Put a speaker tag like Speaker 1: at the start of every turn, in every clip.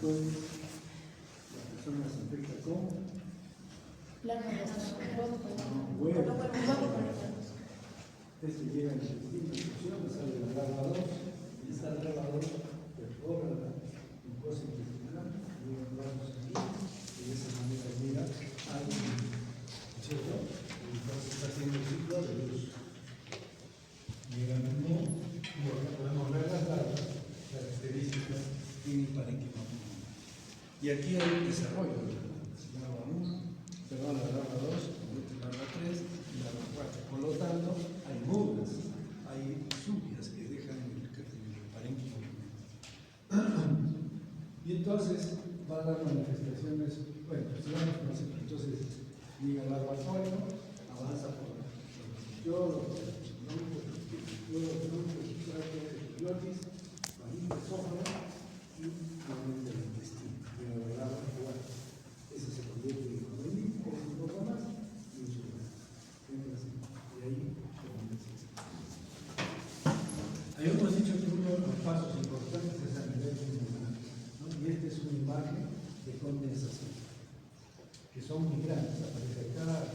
Speaker 1: después la persona se infecta con huevo. Este llega en el intestino, sale la larva 2, y esa larva 2 perfora la mucosa intestinal, llega a los vasos sanguíneos, y de esa manera llega al intestino, ¿cierto? Entonces está haciendo el ciclo de luz. Llega al mundo, y acá podemos ver las larvas características en el parénquima pulmonar. Y aquí hay un desarrollo de la larva 1, perdón, la larva 2, la larva 3 y la larva 4. Por lo tanto, hay mudas, hay subias que dejan en el parénquima pulmonar. Y entonces va a dar manifestaciones, bueno, sigamos con eso. Entonces llega la larva 4, avanza por el yodo, y finalmente el intestino. Llega la larva 4. Ese se convierte en codolítico, un poco más, y un sugar. Y ahí comienza. Habíamos dicho que uno de los pasos importantes es a nivel pulmonar, ¿no? Y esta es una imagen de condensación, que son muy grandes, aparece acá,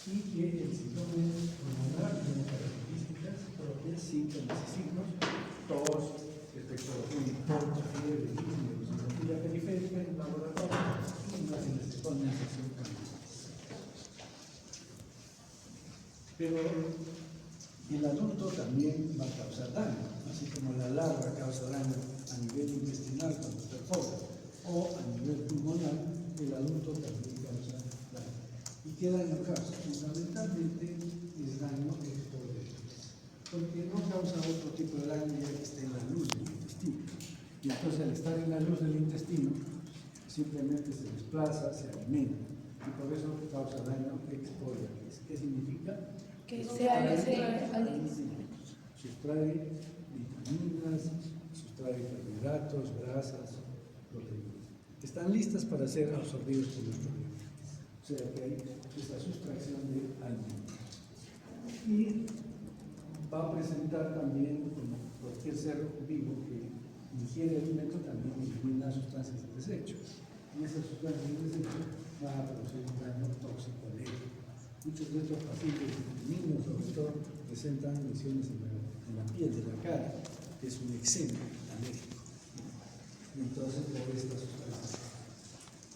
Speaker 1: y que el síndrome pulmonar tiene características propias, síntomas y signos, tos, expectoración intensa, fiebre, disnea, periférica en laboratorio, y una condensación cardíaca. Pero el adulto también va a causar daño, así como la larva causa daño a nivel intestinal cuando perfora, o a nivel pulmonar, el adulto también causa daño. ¿Y qué daño causa? Fundamentalmente es daño expoderante, porque no causa otro tipo de daño ya que está en la luz del intestino. Y entonces al estar en la luz del intestino, simplemente se desplaza, se alimenta, y por eso causa daño expoderante. ¿Qué significa?
Speaker 2: Que sustrae
Speaker 1: vitaminas, sustrae carbohidratos, grasas, proteínas. Están listas para ser absorbidos por nuestro organismo. O sea que hay esta sustracción de alimentos. Y va a presentar también, como cualquier ser vivo que ingiere alimento, también elimina sustancias de desecho. Y esas sustancias de desecho van a producir un daño tóxico alérgico. Muchos de estos pacientes, niños sobre todo, presentan lesiones en la piel de la cara, que es un eczema alérgico. Y entonces por estas sustancias.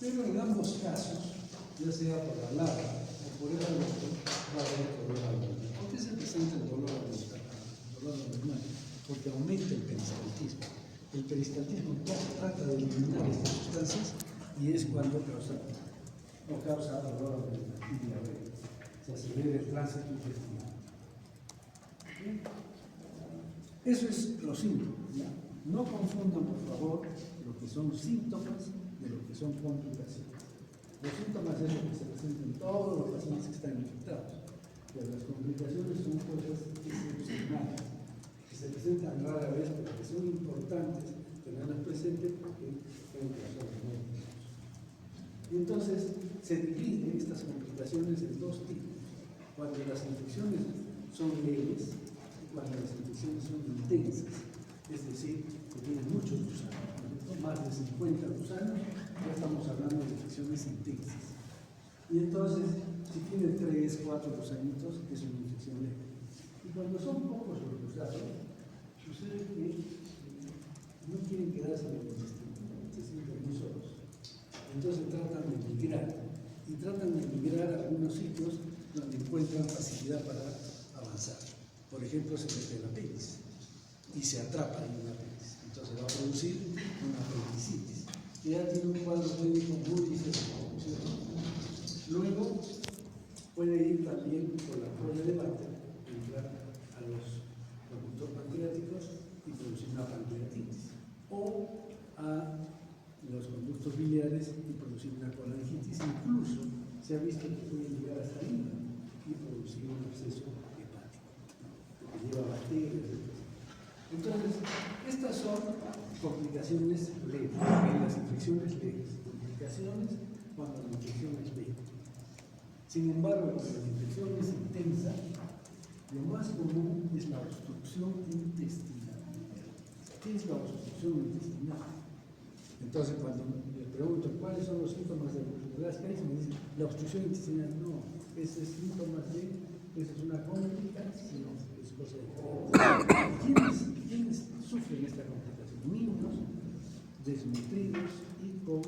Speaker 1: Pero en ambos casos, ya sea por la larva o por el adulto, va a haber dolor abdominal. ¿Por qué se presenta el dolor abdominal? Porque aumenta el peristaltismo. El peristaltismo trata de eliminar estas sustancias y es cuando causa dolor abdominal y diabetes. Se acelera el tránsito intestinal. Eso es los síntomas, ¿ya? No confundan, por favor, lo que son síntomas de lo que son complicaciones. Los síntomas es lo que se presenta en todos los pacientes que están infectados, pero las complicaciones son cosas excepcionales, que se presentan rara vez, pero que son importantes tenerlas presentes porque pueden causar muertes. Y entonces se dividen estas complicaciones en dos tipos: cuando las infecciones son leves y cuando las infecciones son intensas, es decir, que tienen muchos gusanos, más de 50 gusanos, ya estamos hablando de infecciones intensas. Y entonces, si tiene 3, 4 gusanitos, es una infección leve. Y cuando son pocos los gusanos, sucede que no quieren quedarse en el intestino, se sienten muy solos. Entonces tratan de migrar, y tratan de migrar a algunos sitios donde encuentran facilidad para avanzar. Por ejemplo, se mete en la pelvis y se atrapa en una pelvis. Entonces va a producir una apendicitis. Y ya tiene un cuadro clínico muy difícil. Luego puede ir también por la proya de Bartter, entrar a los conductos pancreáticos y producir una pancreatitis. O a los conductos biliares y producir una colangitis. Incluso se ha visto que puede llegar hasta el hígado y producir un absceso hepático, ¿no? Que lleva bacterias. Entonces, estas son complicaciones leves, en las infecciones leves, complicaciones cuando la infección es leve. Sin embargo, cuando la infección es intensa, lo más común es la obstrucción intestinal. ¿Qué es la obstrucción intestinal? Entonces, cuando le pregunto cuáles son los síntomas de Ascaris, me dicen la obstrucción intestinal. No, ese es síntoma de, esa es una complicación, es cosa diferente. ¿Quiénes sufren esta complicación? Niños desnutridos y con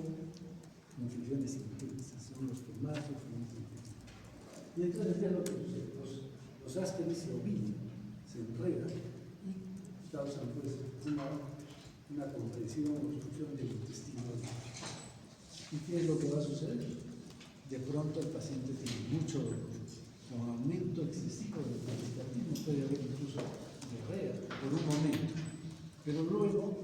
Speaker 1: infecciones intestinales, son los que más sufren esta infección. Y entonces, ¿qué es lo que sucede? Los Ascaris se ovinan, se enredan y causan pues una compresión o obstrucción del intestino. ¿Y qué es lo que va a suceder? De pronto el paciente tiene mucho dolor, con aumento excesivo del peristaltismo, puede haber incluso diarrea por un momento, pero luego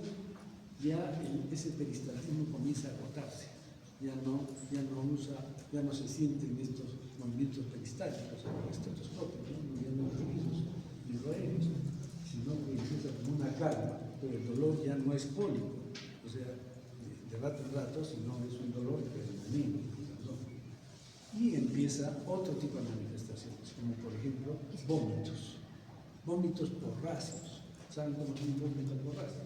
Speaker 1: ya ese peristaltismo comienza a agotarse, ya no se sienten estos movimientos peristálticos en el estetoscopio, no viendo los rizos ni roeros, sino que empieza como una calma, pero el dolor ya no es cólico, o sea, de rato en rato, sino es un dolor permanente. Y empieza otro tipo de manifestaciones, como por ejemplo vómitos porráceos. ¿Saben cómo es un vómito porráceo?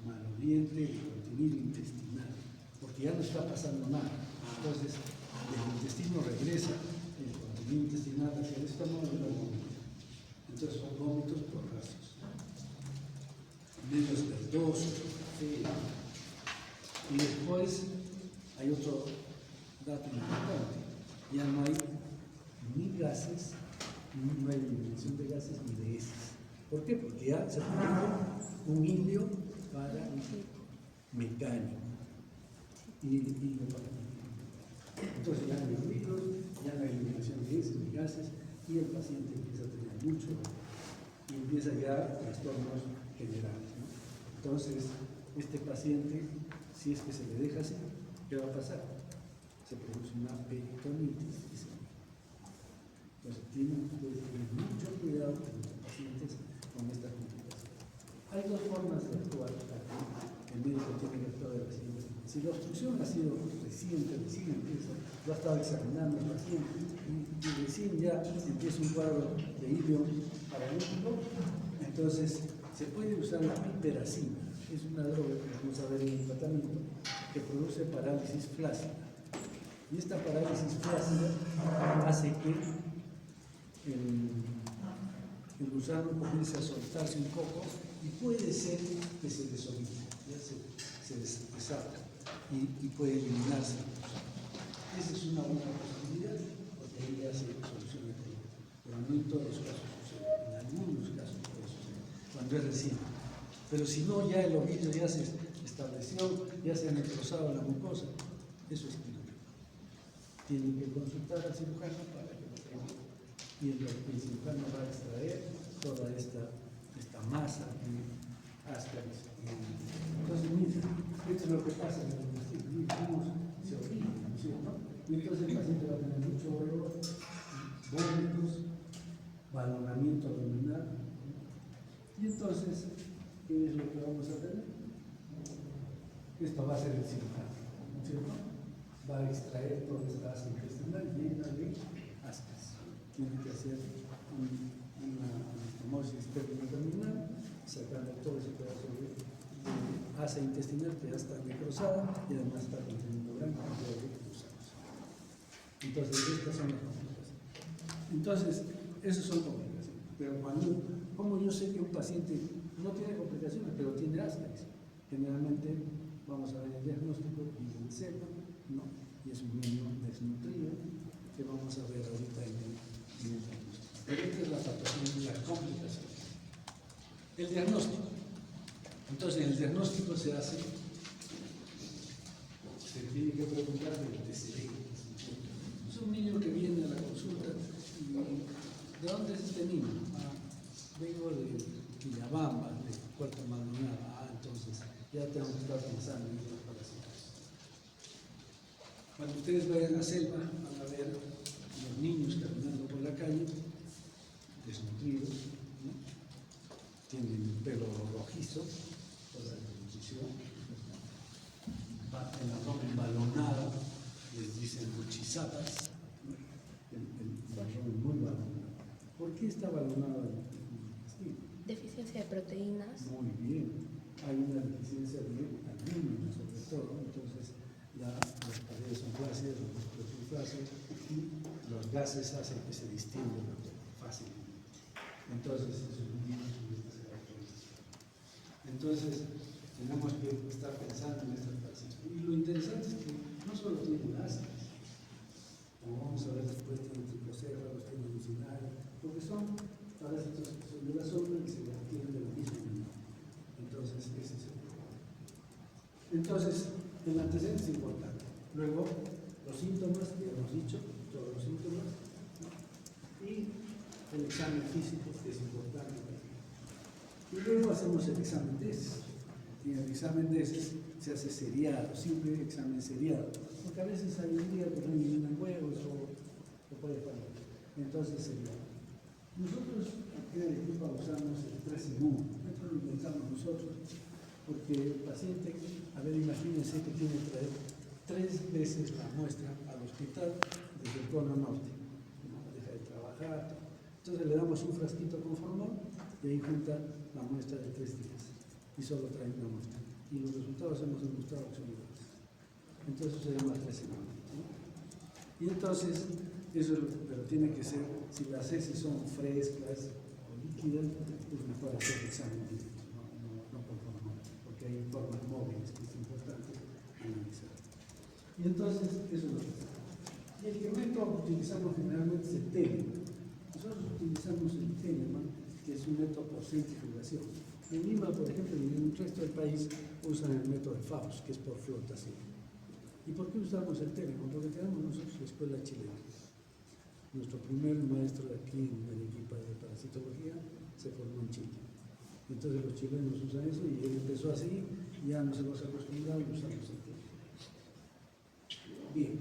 Speaker 1: Maloliente de contenido intestinal, porque ya no está pasando nada. Entonces, el intestino regresa, el contenido intestinal hacia el estómago y el vómito. Entonces, son vómitos porráceos. Medios verdosos, y después hay otro dato importante, ya no hay ni gases, no hay eliminación de gases ni de heces. ¿Por qué? Porque ya se produjo un indio para mecánico entonces ya no hay ruidos, ya no hay eliminación de heces ni gases y el paciente empieza a tener mucho y empieza ya trastornos generales, ¿no? Entonces, este paciente, si es que se le deja así, ¿qué va a pasar? Se produce una peritonitis. Entonces, tienen que tener mucho cuidado con los pacientes con esta complicación. Hay dos formas de actuar aquí. El médico tiene que actuar de la siguiente forma. Si la obstrucción ha sido recién empieza, lo ha estado examinando el paciente y recién ya empieza un cuadro de ilio paralítico, entonces se puede usar la piperacina. Es una droga que vamos a ver en el tratamiento que produce parálisis flácida. Y esta parálisis flácida hace que el gusano comience a soltarse un poco y puede ser que se desorine, ya se desata y puede eliminarse. Esa es una buena posibilidad porque ahí ya se soluciona el problema. Pero no en todos los casos sucede, en algunos casos puede suceder, cuando es recién. Pero si no, ya el ovillo ya se estableció, ya se ha necrosado la mucosa, eso es clínico. Tienen que consultar al cirujano para que lo tenga. Y el cirujano va a extraer toda esta masa de Ascaris. Entonces, miren, esto es lo que pasa en el intestino, se orina, ¿no es cierto? Y entonces el paciente va a tener mucho dolor, vómitos, balonamiento abdominal. Y entonces, ¿qué es lo que vamos a tener? Esto va a ser el cirujano, ¿no es cierto? Va a extraer toda esta asa intestinal llena de ascas. Tiene que hacer una anastomosis terminal, sacando todo ese pedazo de asa intestinal que ya está necrosada y además está conteniendo gran cantidad de gusanos. Entonces, estas son las complicaciones. Entonces, esas son complicaciones. Pero ¿cómo yo sé que un paciente no tiene complicaciones, pero tiene Ascaris? Generalmente vamos a ver el diagnóstico y el seno, ¿no? Y es un niño desnutrido que vamos a ver ahorita en el diagnóstico. Pero esta es la patología, la complicación. El diagnóstico. Entonces, el diagnóstico se tiene que preguntar del TCD. Es un niño que viene a la consulta y ¿de dónde es este niño? Vengo de Quillabamba, de Puerto Maldonado. Entonces ya tengo que estar pensando en los parásitos. Cuando ustedes vayan a la selva, van a ver los niños caminando por la calle, desnutridos, ¿no? Tienen el pelo rojizo, toda la desnutrición, el abdomen balonado, les dicen ruchizapas, ¿no? El abdomen muy balonado. ¿Por qué está balonado el intestino?
Speaker 2: Deficiencia de proteínas.
Speaker 1: Muy bien. Hay una deficiencia de aluminios, sobre todo, entonces las paredes son flácidas, los músculos son flácidos y los gases hacen que se distinguen fácilmente. Entonces, eso es un entonces, tenemos que estar pensando en estas fases. Y lo interesante es que no solo tienen ácidos, como vamos a ver después, tienen tricocéfalos, tienen alucinarios, porque son parásitos que son de la sombra y se adquieren de la misma manera. Entonces, ese es el problema. Entonces, el antecedente es importante. Luego, los síntomas, que hemos dicho, todos los síntomas, ¿no? Y el examen físico, que es importante. Y luego hacemos el examen de heces. Y el examen de heces se hace seriado, siempre examen seriado. Porque a veces hay un día que no eliminan huevos o puede fallar. Entonces seriado. Nosotros aquí en el equipo usamos el 3 en 1. Esto lo inventamos nosotros. Porque el paciente, a ver, imagínense que tiene que traer 3 veces la muestra al hospital desde el cono norte. No deja de trabajar. Entonces le damos un frasquito con formol y ahí junta la muestra de 3 días y solo trae una muestra. Y los resultados hemos demostrado que son iguales. Entonces se llama 3 en 1. ¿No? Y entonces, eso es pero tiene que ser, si las heces son frescas o líquidas, pues mejor hacer el examen directo, no con formol, porque hay formas móviles que es importante analizar. Y entonces, eso es lo que hacemos. Y el que método utilizamos generalmente es el Telemann. Nosotros utilizamos el Telemann, que es un método por centrifugación. En Lima, por ejemplo, y en el resto del país usan el método de Faust, que es por flotación. ¿Y por qué usamos el Telemann? Porque tenemos nosotros la escuela chilena. Nuestro primer maestro aquí en Arequipa de parasitología se formó en Chile. Entonces los chilenos usan eso y él empezó así, y ya nos hemos acostumbrado y usamos el Telemann. Bien,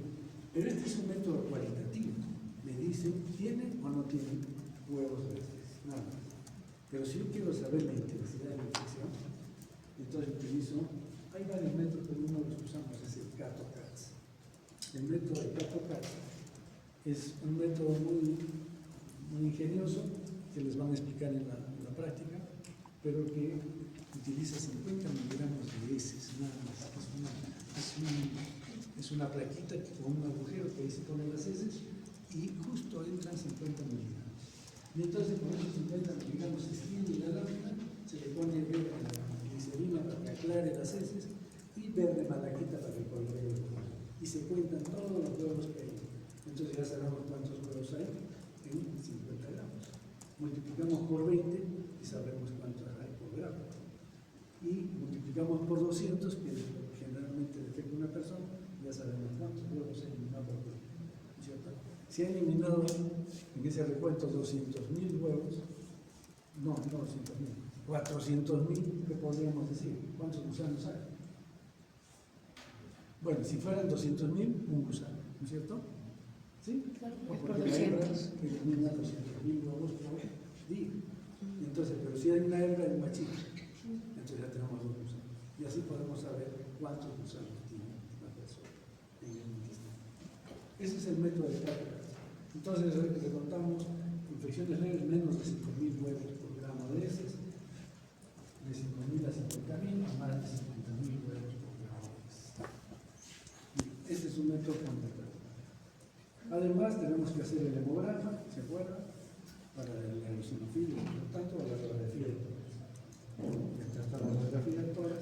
Speaker 1: pero este es un método cualitativo. Me dicen, ¿tiene o no tiene huevos verdes? Nada más. Pero si yo quiero saber la intensidad de la infección, entonces utilizo, hay varios métodos, pero uno de los que usamos es el CATO-CATS. El método de CATO-CATS es un método muy ingenioso que les van a explicar en la práctica, pero que utiliza 50 miligramos de heces, nada más. Es una plaquita con un agujero que ahí se ponen las heces y justo entran 50 miligramos. Y entonces con esos 50 miligramos se extiende la lámina, se le pone verde a la glicerina para que aclare las heces y verde malaquita para que colore el huevo. Y se cuentan todos los huevos que hay. Entonces ya sabemos cuántos huevos hay en 50 gramos. Multiplicamos por 20 y sabemos cuántos hay por gramo. Y multiplicamos por 200, que es lo que generalmente detecta una persona, ya sabemos cuántos huevos hay eliminado por huevo. ¿Cierto? Si ha eliminado en ese recuento 200.000 huevos, no 200.000, 400.000, ¿qué podríamos decir? ¿Cuántos gusanos hay? Bueno, si fueran 200.000, un gusano, ¿no es cierto? ¿Sí?
Speaker 2: Claro,
Speaker 1: Porque
Speaker 2: por
Speaker 1: la hembra
Speaker 2: 200.
Speaker 1: elimina 200.000 huevos por día. Entonces, pero si hay una hembra y un machito, entonces ya tenemos 2 gusanos. Y así podemos saber cuántos gusanos tiene la persona en el intestino. Ese es el método de cálculo. Entonces, recontamos infecciones leves menos de 5.000 huevos por gramo de heces, de 5.000 a 50.000, a más de 50.000 huevos por gramo de heces. Este es un método cuantitativo. Además, tenemos que hacer el hemograma, ¿se acuerdan? Para el eosinofilia, por tanto, la radiografía de tórax. Mientras está la radiografía de tórax,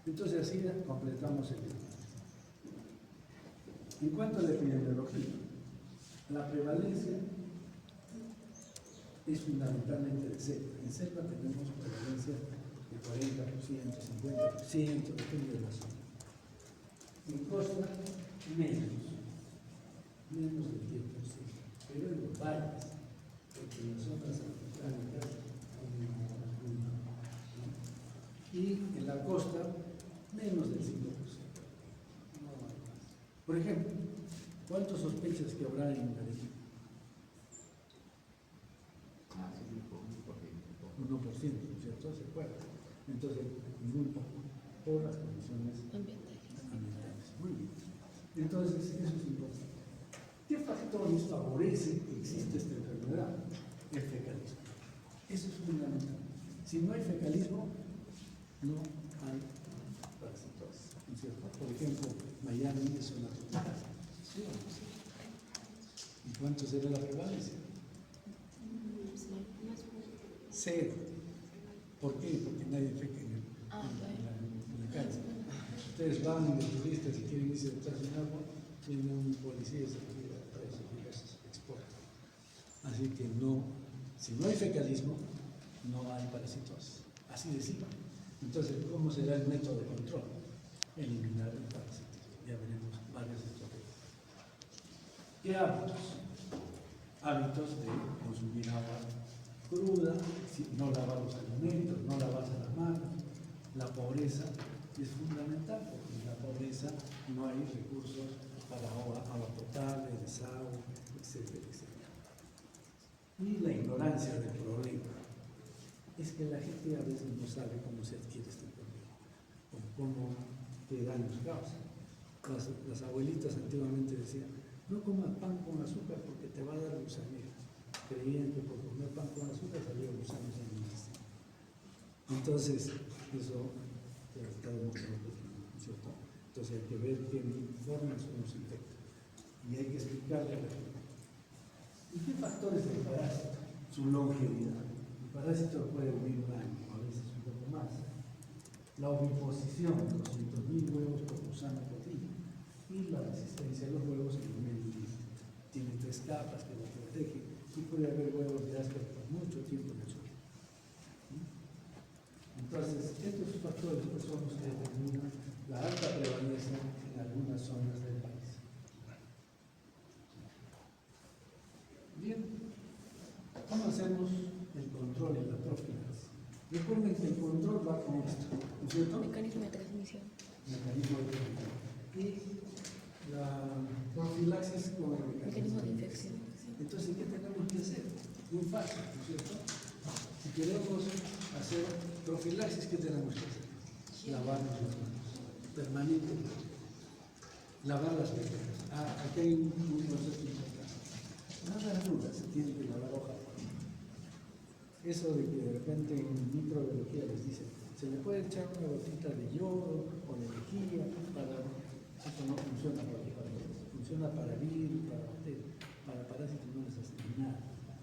Speaker 1: entonces así completamos el libro. En cuanto a la epidemiología, la prevalencia es fundamentalmente de cepa. En cepa tenemos prevalencia de 40%, 50%, depende de la zona. En costa, menos del 10%, pero en los valles, porque en las zonas altiplánicas hay ¿no? Y en la costa, menos del 5%. No hay más. Por ejemplo, ¿cuántos sospechas que habrá en Arequipa? 1%, ¿no es cierto? Se puede. Entonces, muy poco, por las condiciones ambientales. Muy bien. Entonces, eso es importante. ¿Qué factores favorecen que exista esta enfermedad? El fecalismo. Eso es fundamental. Si no hay fecalismo, no hay parasitosis. hizo la tutela. ¿Sí o no? ¿Y cuánto será la prevalencia? Cero. ¿Por qué? Porque nadie feca en la calle. Ustedes van de turistas y quieren irse detrás de un agua, tienen un policía y se tira para eso y los exporta. Así que no, si no hay fecalismo, no hay parasitosis. Así de simple. Entonces, ¿cómo será el método de control? Eliminar el parasitismo. Ya veremos varias estrategias. ¿Qué hábitos? Hábitos de consumir agua cruda, no lavar los alimentos, no lavarse las manos. La pobreza es fundamental porque en la pobreza no hay recursos para agua potable, desagüe, etcétera, etcétera. Y la ignorancia del problema. Es que la gente a veces no sabe cómo se adquiere este problema, o cómo qué daños causa. Las abuelitas antiguamente decían, no comas pan con azúcar porque te va a dar gusanera. Creían que por comer pan con azúcar salían gusanos en el intestino. Entonces, eso está demostrado, ¿cierto? Entonces hay que ver qué forma eso nos infecta. Y hay que explicarle a la gente. ¿Y qué factores del parásito? Su longevidad. El parásito puede vivir un año, a veces un poco más. La oviposición, 200.000 huevos por gusano por día. Y la resistencia a los huevos en el medio ambiente. Tiene 3 capas que lo protegen y puede haber huevos de áspero por mucho tiempo en el suelo. Entonces, estos factores pues, son los que determinan la alta prevalencia en algunas zonas del país. Bien, ¿cómo hacemos el control y la profilaxis? Recuerden que el control va con esto, ¿no es cierto?
Speaker 2: Mecanismo de transmisión.
Speaker 1: Mecanismo de transmisión. Y la profilaxis con el
Speaker 2: Mecanismo de infección.
Speaker 1: Entonces, ¿qué tenemos que hacer? Muy fácil, ¿no es cierto? Si queremos hacer profilaxis, ¿qué tenemos que hacer? Lavarnos las manos, permanentemente. Lavar las venas. Aquí hay un concepto importante. Nada duda, se tiene que lavar hoja. Eso de que de repente en microbiología les dicen, se le puede echar una gotita de yodo o de lejía para... Eso no funciona para los parásitos, funciona para virus, para bacterias. Para parásitos no les hace nada.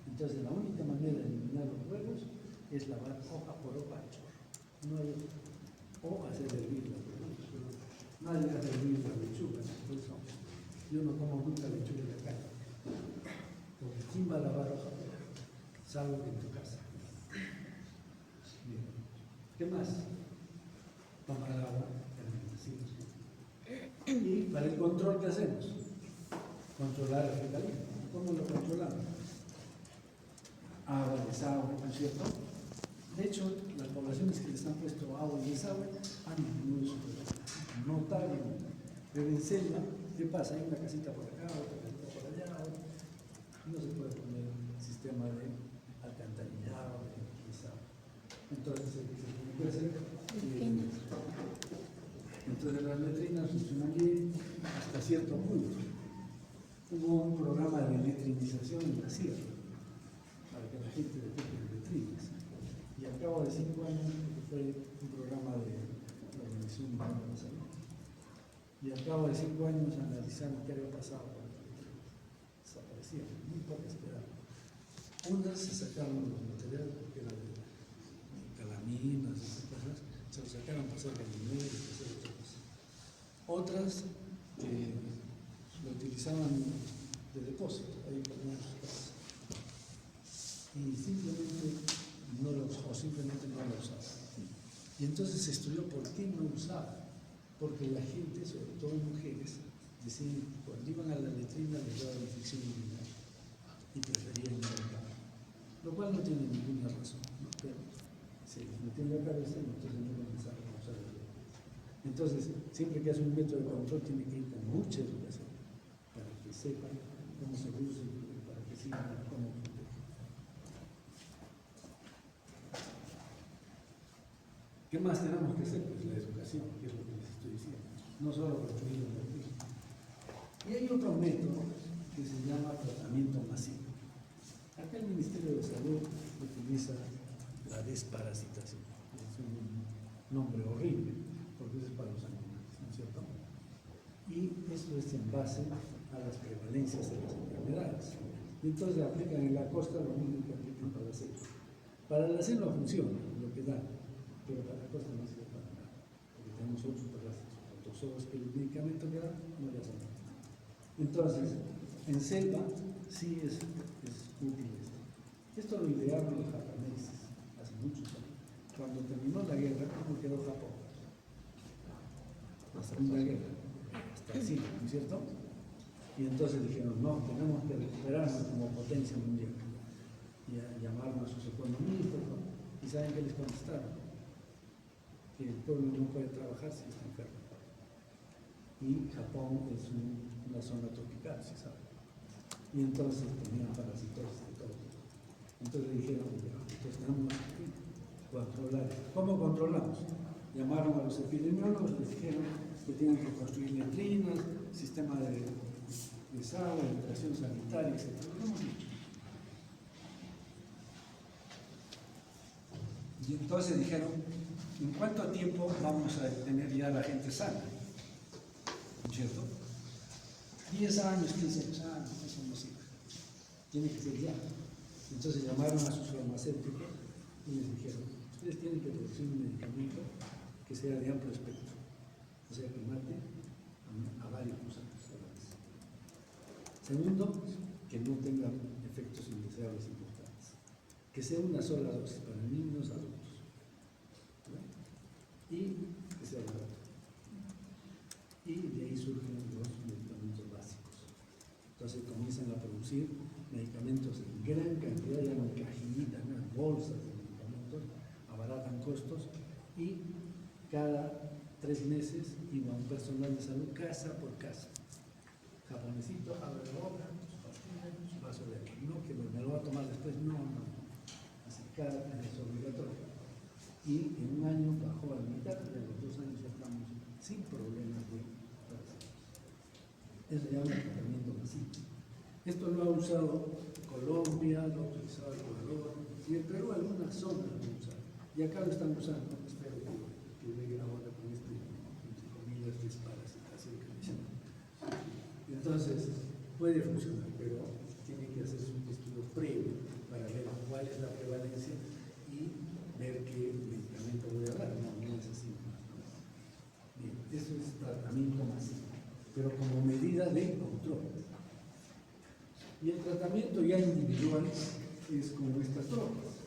Speaker 1: Entonces, la única manera de eliminar los huevos es lavar hoja por hoja al chorro. No hay otra. O hacer hervir las verduras. Nadie hace hervir las lechugas. Por eso yo no como nunca lechuga de la calle. Porque ¿quién va a lavar hoja por hoja? Salvo que en tu casa. Bien. ¿Qué más? Tomar agua fermentada. Y para el control, ¿qué hacemos? Controlar el fecalismo. ¿Cómo lo controlamos? Agua, desagüe, ¿no es cierto? De hecho, las poblaciones que les han puesto agua y desagüe han disminuido su población notablemente. Pero en selva, ¿qué pasa? Hay una casita por acá, otra casita por allá, no se puede poner sistema de alcantarillado, de desagüe. Entonces, ¿qué se tiene que hacer? Entonces, las letrinas funcionan bien hasta cierto punto. Hubo un programa de letrinización en la sierra para que la gente detecte letrinas. Y al cabo de 5 años, fue un programa de la Organización Mundial de la Salud. Y al cabo de 5 años analizaron qué había pasado con las letrinas. Desaparecieron, muy pocas quedaron. Unas se sacaron los materiales porque eran de calaminas, esas cosas, se los sacaron para hacer gallineros, para hacer otras cosas. Otras lo utilizaban de depósito, ahí ponían sus casas. Y simplemente no lo usaban. Y entonces se estudió por qué no usaban. Porque la gente, sobre todo mujeres, decían que cuando iban a la letrina les daba infección urinaria y preferían ir al baño. Lo cual no tiene ninguna razón, ¿no? Pero se les metió en la cabeza y entonces no comenzaron a usar el baño. Entonces, siempre que hace un método de control tiene que ir con mucha educación para que sepan cómo se usa y para que sigan cómo funciona. ¿Qué más tenemos que hacer? Pues la educación, que es lo que les estoy diciendo. No solo construir un organismo. Y hay otro método que se llama tratamiento masivo. Acá el Ministerio de Salud utiliza la desparasitación. Es un nombre horrible, porque eso es para los animales, ¿no es cierto? y eso es en base a las prevalencias de las enfermedades. Y entonces aplican en la costa lo mismo que aplican para la selva. Para la selva funciona lo que dan, pero para la costa no sirve para nada, porque tenemos otros parásitos, otros que el medicamento que dan no le hacen nada. Entonces, en selva sí es útil esto. Esto lo idearon los japoneses hace muchos años. Cuando terminó la guerra, ¿cómo quedó Japón? La Segunda Guerra, hasta el siglo, ¿no es cierto? Y entonces dijeron, no, tenemos que recuperarnos como potencia mundial y llamaron a sus economistas, ¿no? Y ¿saben qué les contestaron? Que el pueblo no puede trabajar si está enfermo. Y Japón es una zona tropical, se sabe. Y entonces tenían parasitosis de todo. Entonces dijeron, ya, entonces tenemos que controlar. ¿Cómo controlamos? Llamaron a los epidemiólogos, les dijeron que tienen que construir letrinas, sistema de desagüe, educación sanitaria, etc. Y entonces dijeron, ¿en cuánto tiempo vamos a tener ya la gente sana? ¿No es cierto? 10 años, 15 años, eso no sirve. Tiene que ser ya. Entonces llamaron a sus farmacéuticos y les dijeron, ustedes tienen que producir un medicamento que sea de amplio espectro, o sea, que mate a varios gusanos a la vez. Segundo, que no tenga efectos indeseables importantes, que sea una sola dosis para niños adultos, ¿no? Y que sea barato. Y de ahí surgen los medicamentos básicos. Entonces comienzan a producir medicamentos en gran cantidad, ya no cajinitas, no bolsas de medicamentos, abaratan costos y cada 3 meses iba un personal de salud casa por casa. Japonesito, abre la boca, su pastilla, su vaso de agua. No, que me lo va a tomar después, no. Así cada mes es obligatorio. Y en un año bajó a la mitad, y en los 2 años ya estamos sin problemas de parásitos. Eso se llama tratamiento masivo. Esto lo ha usado Colombia, lo ha utilizado Ecuador, y en Perú algunas zonas lo han usado. Y acá lo están usando, espero que llegue ahora con este, entre comillas, desparasitación que dicen. Entonces, puede funcionar, pero tiene que hacerse un estudio previo para ver cuál es la prevalencia y ver qué medicamento voy a dar. No es así. Bien, eso es tratamiento masivo, pero como medida de control. Y el tratamiento ya individual es como estas drogas.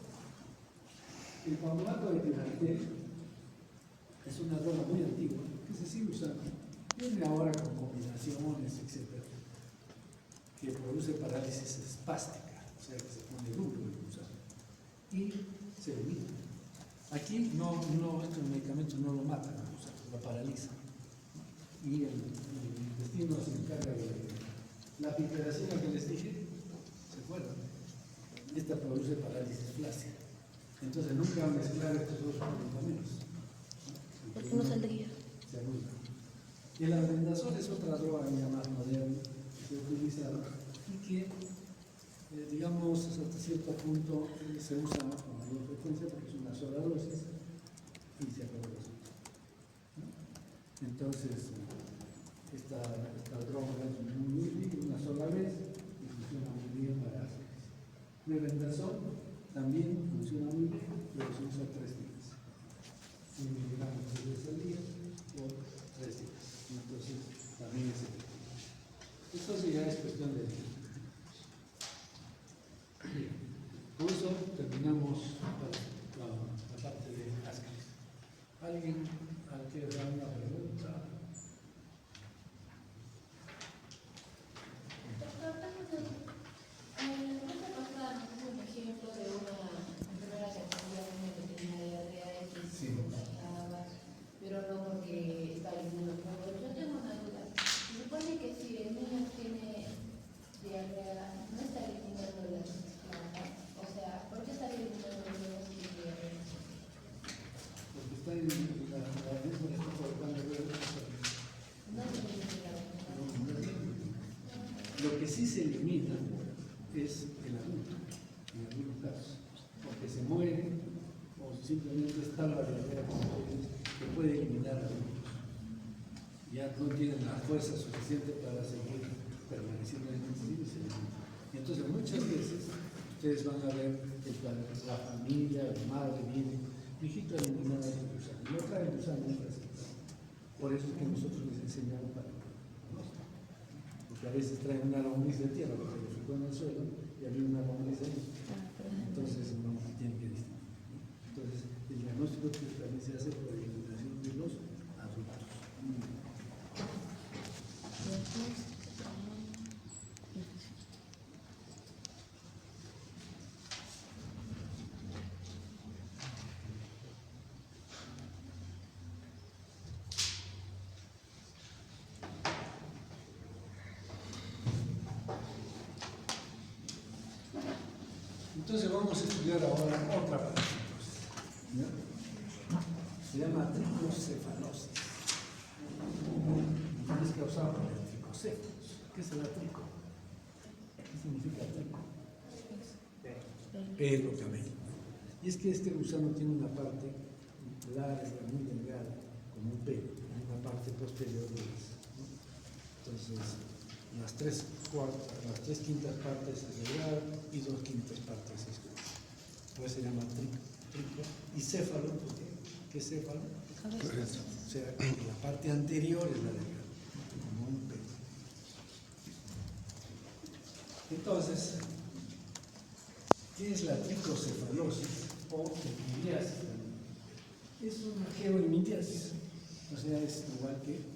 Speaker 1: El fosfato de climaterio es una droga muy antigua que se sigue usando. Viene ahora con combinaciones, etc., que produce parálisis espástica, o sea que se pone duro el gusano y se elimina. Aquí estos medicamentos no lo matan al gusano, lo paralizan. Y el intestino se encarga de la piperacina que les dije, ¿se acuerdan? Esta produce parálisis flácida. Entonces nunca van a mezclar estos dos medicamentos.
Speaker 2: Porque no saldría.
Speaker 1: Se anula. El albendazol es otra droga ya más moderna que se utiliza y que, digamos, hasta cierto punto se usa con mayor frecuencia porque es una sola dosis y se acabó el asunto, ¿no? Entonces, esta droga es muy útil una sola vez y funciona muy bien para Asperger. Mebendazol también funciona muy bien, pero se usa 3 días. 100 miligramos 3 veces al día por 3 días. Entonces, también es efectivo. Esto sí ya es cuestión de tiempo. Bien, con eso terminamos la parte de Asperger. ¿Alguien quiere dar una pregunta?
Speaker 3: Pero no porque está eliminando todo. Yo tengo una duda. Se supone que si el niño tiene diarrea, no está eliminando las plantas. O sea, ¿por qué está eliminando los niños sin diarrea?
Speaker 1: Porque está en la misma está provocando
Speaker 3: No se elimina.
Speaker 1: Lo que sí se elimina es el adulto, en algunos casos, porque se muere o simplemente está la diarrea que puede eliminar adultos. Y ya no tienen la fuerza suficiente para seguir permaneciendo en el intestino y se eliminan. Y entonces muchas veces ustedes van a ver que la familia, la madre viene, hijito, eliminar el gusano. No trae el gusano en receta. Por eso es que nosotros les enseñamos para que lo conozcan. Porque a veces traen una lombriz de tierra, porque lo ficó en el suelo y había una lombriz ahí. Entonces no tienen que distinguir. Entonces el diagnóstico que también se hace por eliminación de los adultos. Entonces vamos a estudiar ahora otra parasitosis. ¿Ya? Se llama tricocefalosis. Es causada por el tricocéfalos. ¿Qué es el trico? ¿Qué significa trico? Pelo, cabello. Y es que este gusano tiene una parte larga, muy delgada, como un pelo, en una parte posterior de las, ¿no? Entonces, las tres quintas partes es delgada y 2/5 partes es gruesa. Pues se llama trico. Y céfalo, ¿por qué? ¿Qué es céfalo? O sea, la parte anterior es la delgada, como un pelo. Entonces, ¿qué es la tricocefalosis o equiliasis? Es una geoimidiasis, o sea, es igual que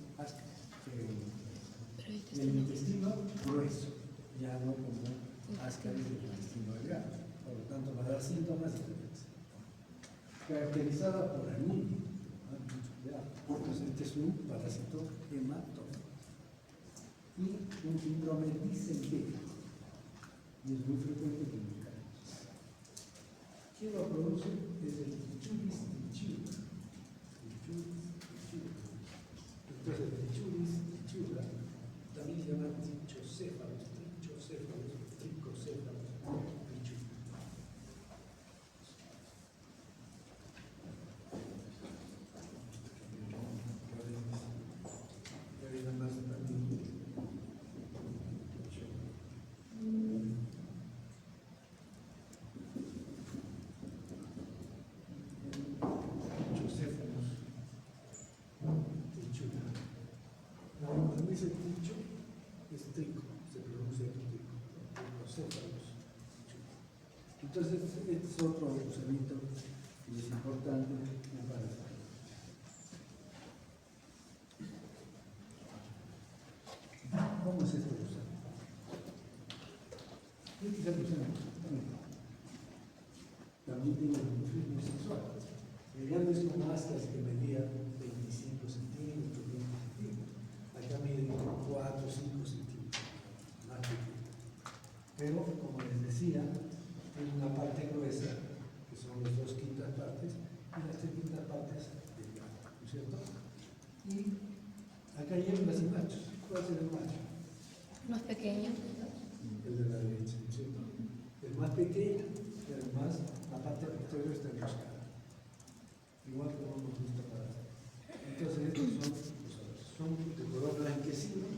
Speaker 1: el intestino grueso, ya no como ascaris del intestino delgado. Por lo tanto, va a dar síntomas diferentes. Caracterizada por anemia. Entonces, este es un parásito hematófago y un síndrome disentérico. Y es muy frecuente que en el ¿quién lo produce? Es el Trichuris trichura. Entonces, el Trichuris trichura también se llama trichocéfalos, tricocéfalos, trichura. Cuando dice tricho, es trico, se pronuncia trico, tricocéfalos. Entonces, este es otro gusanito que es importante para saber. ¿Cómo es este gusano? Este es el gusano. También tiene un ritmo sexual. Ya no es como ascas que medía 25 centímetros, 20 centímetros. Acá mide 4 o 5 centímetros. Más pequeño. Pero, como les decía, tiene una parte gruesa, que son las 2/5 partes, y las 3/5 partes delgadas, ¿no es cierto? Y acá hay hembras y machos. ¿Cuál es el macho?
Speaker 2: Más pequeño.
Speaker 1: El de la derecha, ¿no es cierto? El más pequeño, y además la parte posterior está enroscada. Igual como hemos visto para. Entonces, estos son de color blanquecino,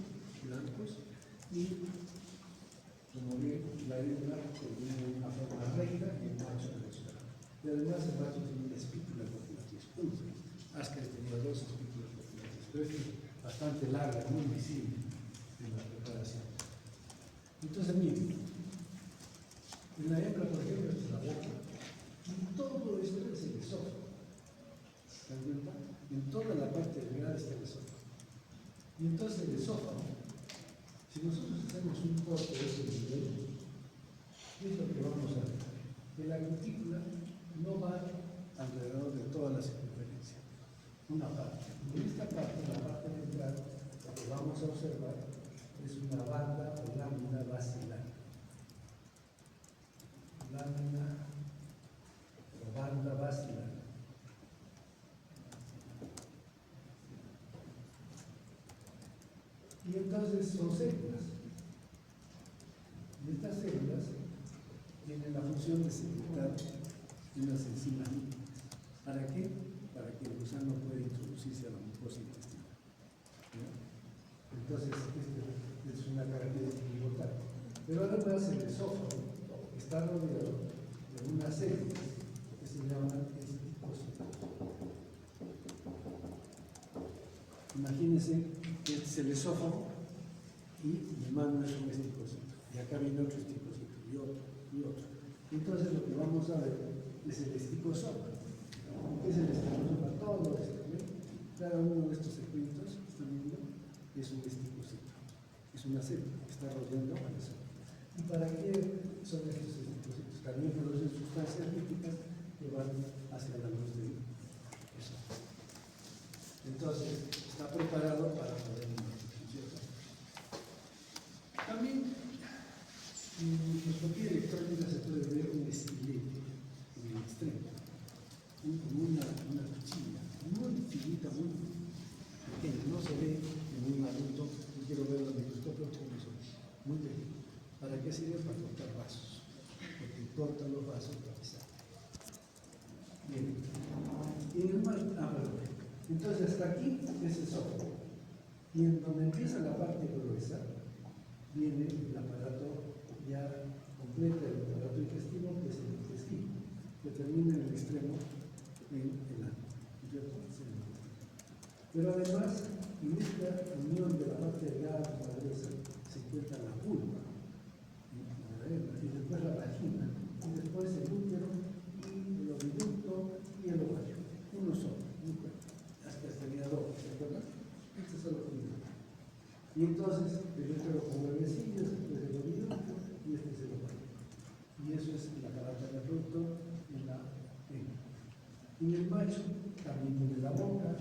Speaker 1: blancos, y como ven, la hembra tiene una forma recta y el macho angosto. Y además, el macho tiene una espícula copulatis, Ascaris tenía 2 espículas copulatis, pero es bastante larga, muy visible en la preparación. Entonces, miren, en la hembra, por ejemplo, es la boca, y todo esto es el esófago. ¿Se dan cuenta? En toda la parte delgada está el esófago. Y entonces el esófago, si nosotros hacemos un corte de ese nivel, ¿qué es lo que vamos a ver? Que la cutícula no va alrededor de toda la circunferencia. Una parte. En esta parte, la parte central, lo que vamos a observar es una banda o lámina basilar. Lámina o banda basilar. Y entonces son células. Y estas células tienen la función de secretar unas enzimas lípicas. ¿Para qué? Para que el gusano pueda introducirse a la mucosa intestinal. ¿Ya? Entonces, es una característica importante. Pero además el esófago está rodeado de una serie que se llaman esticocitos. Imagínense que este es el esófago y mi mano es un esticocito. Y acá viene otro esticocito, y otro, y otro. Entonces lo que vamos a ver es el esticosoma. ¿Qué es el esticosoma? Todo esto, ¿ven? Cada uno de estos segmentos que están viendo es un esticocito. Es una célula que está rodeando al esófago. ¿Y para qué son estos esticocitos? También producen sustancias lípicas que van hacia la luz del esófago. Entonces, está preparado para poder invertir. También en microscopía electrónica se puede ver un estilete en el extremo, como una cuchilla muy finita, muy pequeña, no se ve en un adulto. Yo quiero ver los microscopios como son, muy pequeños. ¿Para qué sirve? Para cortar vasos, porque cortan los vasos para pisar. Bien, y en el perdón. Entonces hasta aquí es el esófago. Y en donde empieza la parte gruesa, viene el aparato ya completo, el aparato digestivo, que es el intestino, que termina en el extremo en el ano. Pero además, en esta unión de la parte delgada con la gruesa, se encuentra la vulva, y después la vagina, y después el útero, y el oviducto, y el ovario. Uno solo, un cuerpo. Hasta tenía dos, ¿se acuerdan? Este es solo uno. Y entonces, el útero con huevecillos, después el oviducto, y este es el ovario. Y eso es el aparato reproductor en la hembra. Y el macho también tiene la boca,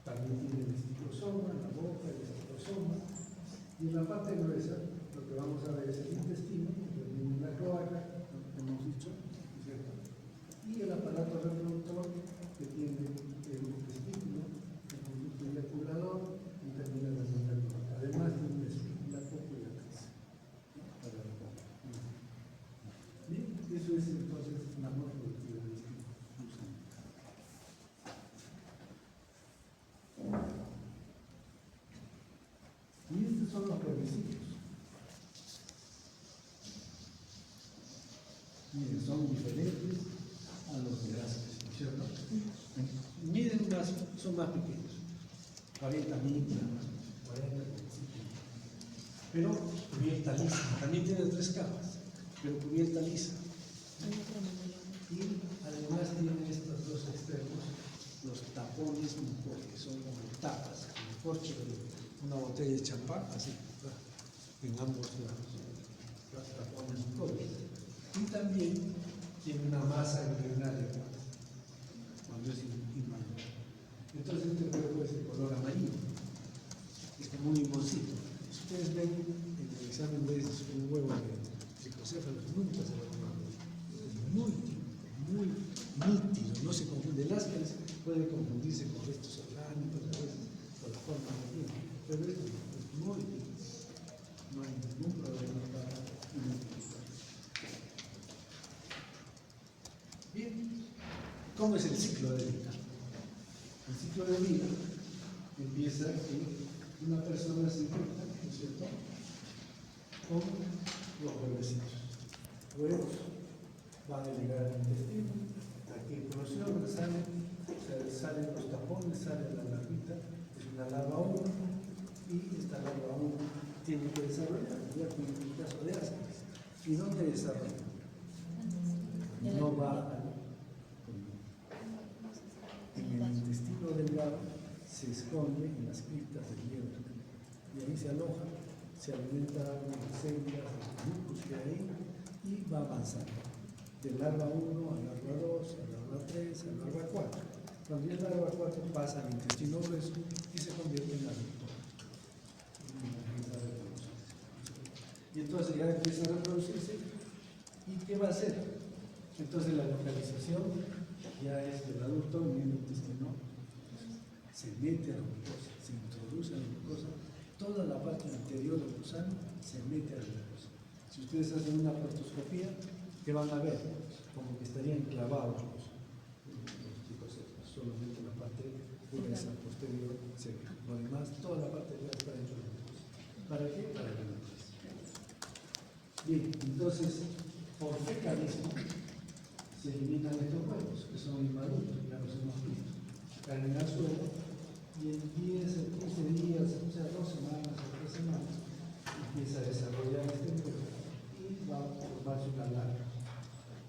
Speaker 1: también tiene el esticosoma, la boca, el esticosoma. Y en la parte gruesa, lo que vamos a ver es el intestino, que termina en la cloaca, lo que hemos dicho, ¿cierto? Y el aparato reproductor, que tiene el testículo, el conducto eyaculador, y termina en la cloaca. Además, tiene una espícula copulatriz. Bien, eso es entonces la morfología de este gusano. Y estos son los huevecillos. Miren, son diferentes a los de las especies, ¿cierto? Miren, son más pequeños, 40 micras, 40, 45. Pero cubierta lisa, también tiene 3 capas, pero cubierta lisa. Y además tiene estos dos extremos, los tapones mucosos, que son como tapas, el corcho de una botella de champán, así, en ambos lados, los tapones mucosos. Y también tiene una masa embrionaria cuando es inmaduro. Entonces este cuerpo es de color amarillo, es como un limoncito. Si ustedes ven en el examen de un huevo de psicocéfalos, nunca se lo comen. Es muy nítido, no se confunde. El Ascaris puede confundirse con restos orgánicos a veces por la forma que tiene, pero esto es muy nítido, no hay ningún problema para identificar. Bien, ¿cómo es el ciclo de vida? El ciclo de vida empieza que una persona se infecta, ¿no es cierto?, con los huevecillos. Huevos van a llegar al intestino, aquí eclosión, salen los tapones, sale la larvita, es una larva 1, y esta larva 1 tiene que desarrollar, ya como en el caso de Ascaris. ¿Y dónde desarrolla? No va en el intestino delgado, se esconde en las criptas del hierro y ahí se aloja, se alimenta de las células, de los mucos que hay y va avanzando de larva 1 a larva 2, a larva 3, a larva 4. Cuando ya larva 4 pasa al intestino grueso y se convierte en adulto. Y entonces ya empieza a reproducirse. ¿Y qué va a hacer? Entonces la localización ya es del adulto en el intestino, se mete a la mucosa, se introduce a la mucosa, toda la parte interior del gusano se mete a la mucosa. Si ustedes hacen una proctoscopía, ¿qué van a ver? Como que estarían clavados los chicos, solamente la parte esa posterior cerca. Lo demás, toda la parte de atrás está dentro de la mucosa. ¿Para qué? Para que no crezca. Bien, entonces, por fecalismo se eliminan estos huevos, que son inmaduros, ya los hemos visto. Caen al suelo y en 10 o 15 días, o sea, 2 semanas o 3 semanas, empieza a desarrollar este huevo y va a formarse una larva.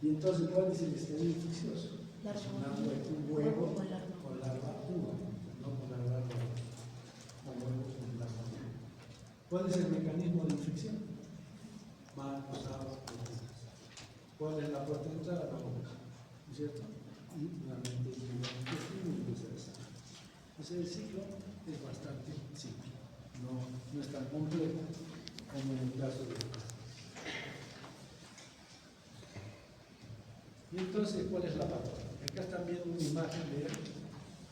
Speaker 1: Y entonces, ¿cuál es el estadio infeccioso? Es un huevo con larva uva, no con la larva con huevos con larva uva. ¿Cuál es el mecanismo de infección? Manos, agua, proteínas. ¿Cuál es la puerta de entrada? La boca, ¿no es cierto? Y nuevamente el intestino empieza a desarrollar. O sea, el ciclo es bastante simple, no es tan complejo como en el caso de los pacientes. Y entonces, ¿cuál es la parte? Acá están viendo una imagen de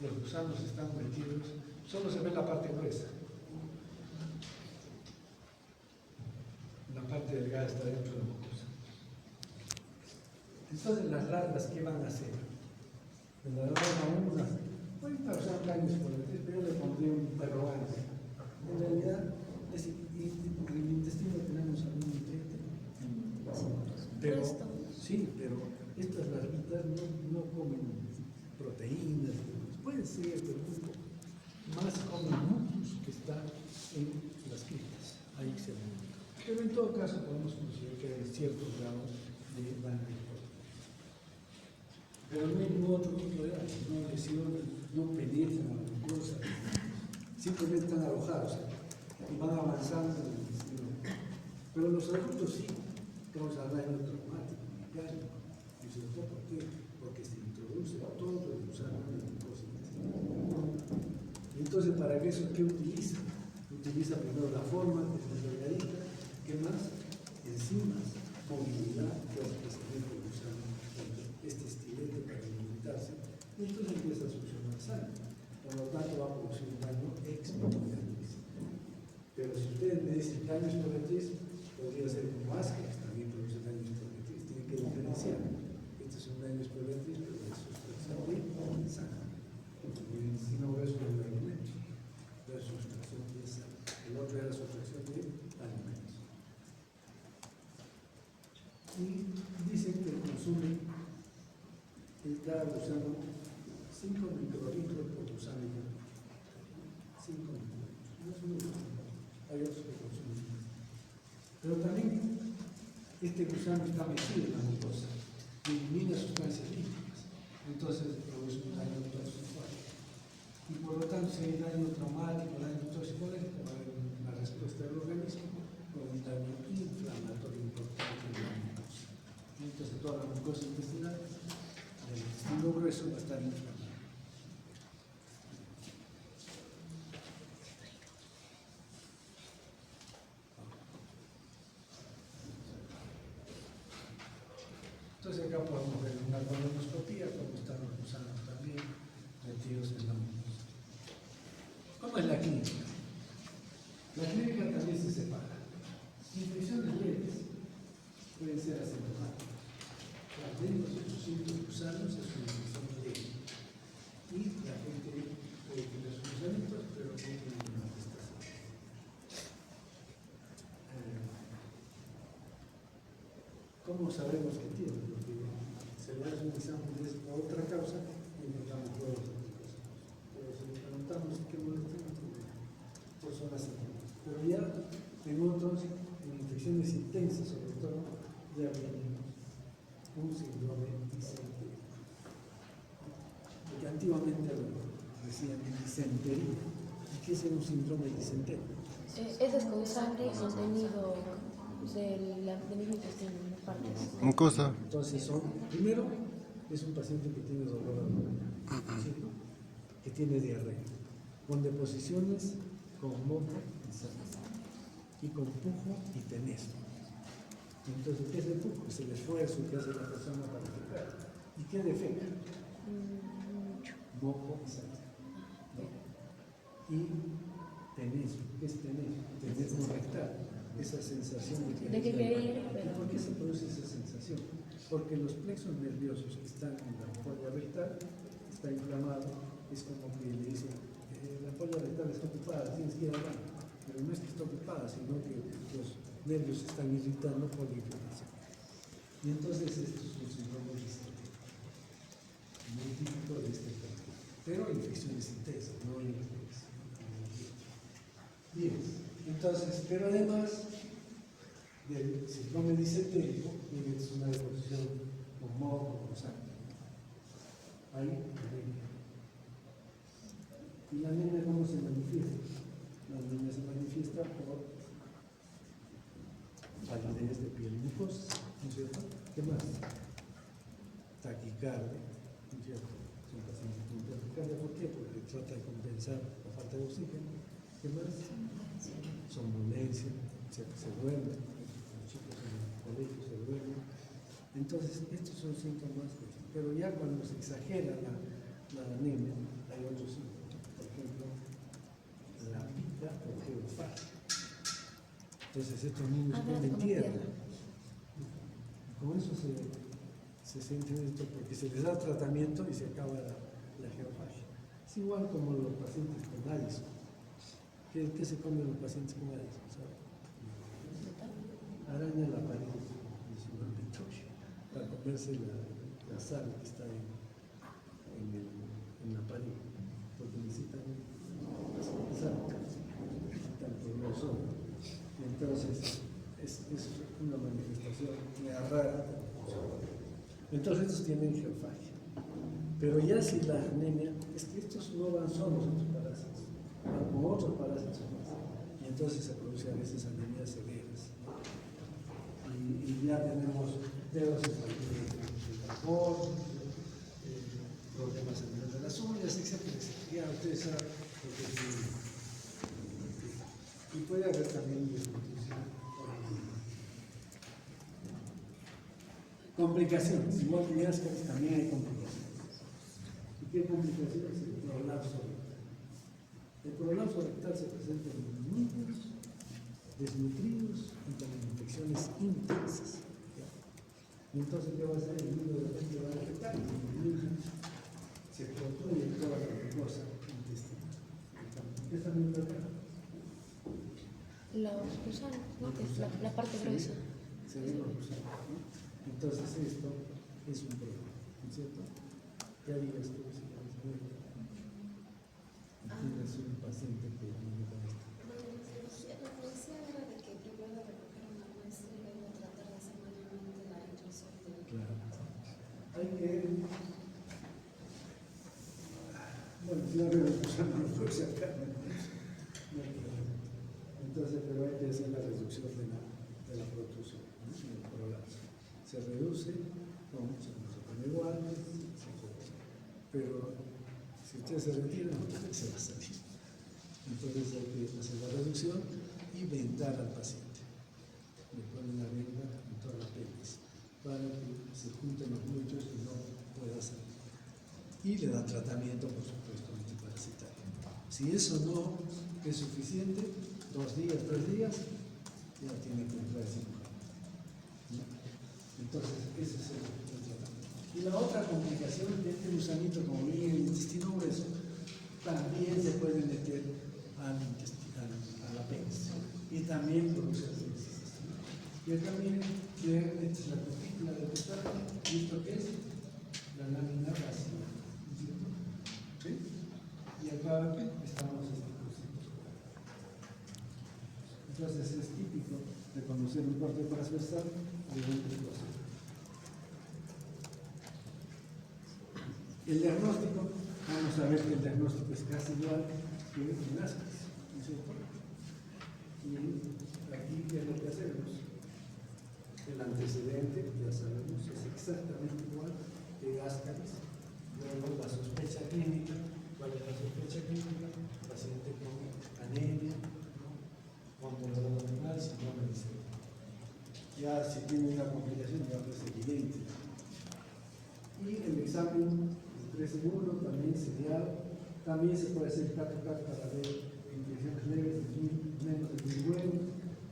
Speaker 1: los gusanos están metidos, solo se ve la parte gruesa. La parte delgada está dentro de la mucosa. Entonces, las larvas, ¿qué van a hacer? En la larva pueden causar daños por el pero yo le pondría un interrogante. En realidad, en el intestino tenemos algún nutriente. Pero, sí, pero estas larvitas no comen proteínas, puede ser, pero un poco más comen mucus que está en las criptas. Ahí se alimenta. Pero en todo caso podemos considerar que hay cierto grado de daño. Pero no hay ningún otro tipo de daño, no lesionan, no penetran a la mucosa, simplemente están alojados y van avanzando en el intestino. Pero los adultos sí causan daño traumático, mecánico, y sobre todo porque se introduce todo el gusano en la mucosa intestinal. Entonces, para eso, ¿qué utiliza? Utiliza primero la forma, que es la delgadita, ¿qué más? Enzimas, movilidad, que hace que se mete el gusano este estilete para alimentarse, y entonces empieza a succionar sangre. Por lo tanto, va a producir un daño exponencial. Pero si ustedes me dicen daño exponencial, podría ser un máscaras también produce daño exponencial. Tienen que diferenciar. Este es un daño exponencial, pero es sustracción de sangre. El intestino grueso del alimento, la sustracción de sangre. El otro era sustracción de alimentos. Y dicen que consumen cada gusano 5 microlitros por gusano. 5 microlitros. No es muy bueno. Hay otros que consumen más. Pero también este gusano está metido en la mucosa y elimina sustancias líquidas. Entonces produce un daño tóxico. Y por lo tanto, si hay daño traumático, daño toxicológico, va a haber una respuesta del organismo con un daño inflamatorio importante en la mucosa. Entonces toda la mucosa intestinal, el intestino grueso, va a estar inflamado. Entonces acá podemos ver una colonoscopía, cómo están los gusanos también metidos en la mucosa. ¿Cómo es la clínica? La clínica también se separa. Infecciones leves pueden ser asintomáticas. Las de los 800 gusanos es una infección leve. Y la gente puede tener sus gusanitos, pero no tiene ninguna manifestación. ¿Cómo sabemos que tiene? Porque se le hace un examen de otra causa y encontramos huevos de otra cosa. Pero si le preguntamos qué huevos tiene, pues son las síntomas. Pero ya en otros, en infecciones intensas sobre todo, ya viene un síndrome disentería. Porque antiguamente decían disentería. ¿Y qué es un síndrome disentería?
Speaker 2: Ese es con sangre y contenido del mismo intestino, en partes.
Speaker 4: Mucosa.
Speaker 1: Entonces, primero, es un paciente que tiene dolor abdominal, ¿sí? Que tiene diarrea, con deposiciones con moco y sangre, y con pujo y tenezo. Entonces, ¿qué es el pujo? Es el esfuerzo que hace la persona para defecar. ¿Y qué defeca?
Speaker 2: Mucho.
Speaker 1: Moco y sangre. ¿No? Y tenezo. ¿Qué es tenezo? Tenezo rectal. Esa sensación de que
Speaker 2: ir.
Speaker 1: ¿Y por qué se produce esa sensación? Porque los plexos nerviosos que están en la mucosa rectal está inflamado, es como que le dicen, la polla rectal está ocupada, tienes que ir al baño. Pero no es que está ocupada, sino que los nervios se están irritando por la inflamación. Y entonces esto es un síndrome muy típico de este caso. Pero infecciones intensas, no infecciones. Bien, entonces, pero además del síndrome disentérico, es una deposición con moco, con sangre. Hay anemia. ¿Y la anemia cómo se manifiesta? La anemia se manifiesta por palidez de piel mucosa, ¿no es cierto? ¿Qué más? Taquicardia, ¿no es cierto? Son pacientes con taquicardia, ¿por qué? Porque trata de compensar la falta de oxígeno. ¿Qué más? Somnolencia, se duermen, los chicos en el colegio se duermen. Entonces, estos son síntomas, pero ya cuando se exagera la anemia, hay otros síntomas. Por ejemplo, la pica o geofagia. Entonces, estos niños comen tierra. Con eso se siente esto, porque se les da tratamiento y se acaba la geofagia. Es igual como los pacientes con Addison. ¿Qué se comen los pacientes con Addison? Araña la pared de su ambitorio para comerse la sal que está en la pared, porque necesitan sal, necesitan clorosol. Entonces, es una manifestación rara. Entonces, estos tienen geofagia. Pero ya si la anemia, es que estos no van solos, otros parásitos, van con otros parásitos más. Y entonces se produce a veces anemias severas. Y ya tenemos dedos en el carbón, problemas en el de las uñas, etc. Ya ustedes saben lo que tienen. Y puede haber también desnutrición. Complicaciones, igual que Ascaris también hay complicaciones. ¿Y qué complicaciones? El prolapso rectal. El prolapso rectal se presenta en los niños desnutridos y con infecciones intensas. ¿Ya? Y entonces, ¿qué va a hacer? El niño de repente va a defecar y el niño se construye toda la mucosa intestinal. ¿Qué está viendo acá?
Speaker 2: Los gusanos, ¿no? Que es la parte gruesa.
Speaker 1: Se ven los gusanos, ¿no? Entonces esto es un problema, ¿no es cierto? Ya digas tú, si tienes un paciente que viene con esto.
Speaker 4: La policía era de que primero recoger una muestra y luego tratar de hacer manualmente la intrusión de...
Speaker 1: Claro. Hay que... Bueno, si la reducción no puede ser carne, no hay problema. Entonces, pero hay que hacer la reducción de la protrusión, ¿no? El prolapso. Se reduce, se pone guantes, pero si usted se retira, se va a salir. Entonces hay que hacer la reducción y vendar al paciente. Le ponen la venda en toda la pelvis para que se junten los glúteos y no pueda salir. Y le da tratamiento, por supuesto, antiparasitario. Si eso no es suficiente, 2 días, 3 días, ya tiene que entrar cirujano. Entonces, ese es el tratamiento. Y la otra complicación de este gusanito, como viene en el intestino grueso, también se puede meter a la pelvis y también produce sepsis. Y acá miren, esta es la cutícula del pescado, y esto que es la lámina vacía. ¿Sí? Y acá estamos entonces es típico de conocer un corte transversal de un tricosito. El diagnóstico, vamos a ver que el diagnóstico es casi igual que en Ascaris, ¿no es cierto? Y aquí, ¿qué es lo que hacemos? El antecedente, ya sabemos, es exactamente igual que Ascaris. Luego la sospecha clínica, ¿cuál es la sospecha clínica? Paciente con anemia, con dolor abdominal, síndrome disentérico. Ya si tiene una complicación, ya es evidente. Y el examen de 3 en 1 también serial, también se puede hacer CAT-CAT para ver infecciones leves de menos de 1000 huevos,